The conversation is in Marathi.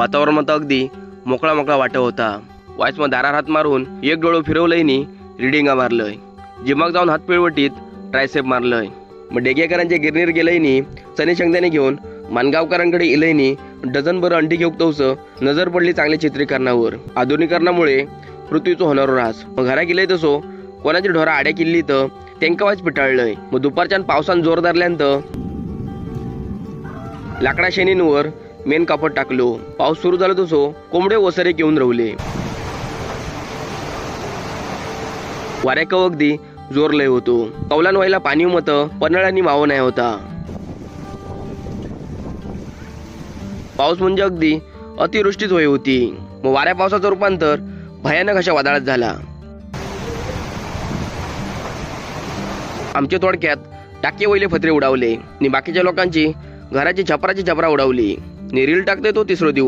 वातावरणात अगदी मोकळा मोकळा वाटत होता. वाईसमं दारात हात मारून एक डोळं फिरवलंयनी रिडिंगा मारलंय. जिमाग जाऊन हात पिळवटीत ट्रायसेप मारलंय. मग डेगेकरांच्या गिरणीर गेलंयनी चणे शेंगदाणे घेऊन मानगावकरांकडे इलयनी डझनभर अंडी घेऊकतवस नजर पडली चांगल्या चित्रीकरणावर. आधुनिकरणामुळे पृथ्वीचं होणार ऱ्हास. मग घरा गेलंय तसो कोणाची ढोरा आड्या किल्ली तर त्यांका वाच पिटाळलंय. मग दुपारच्यान पावसान जोर धरल्यानंत लाकडा शेणींवर मेन कापड टाकलो. पाऊस सुरू झाला तसो कोंबडे वसरे घेऊन रवले. वाऱ्याक अगदी जोर लय होतो. कौलान व्हायला पाणी मत पन्हाळ्यांनी माव नाही होता. पाऊस म्हणजे अगदी अतिवृष्टीच होई होती. मग वाऱ्या पावसाचं रूपांतर भयानक अशा वादळात झाला. आमचे थोडक्यात टाके वैले फत्रे उडावले आणि बाकीच्या लोकांची घराची छपराची छपरा उडावली. रील टाकते तो तिसरा दिवस.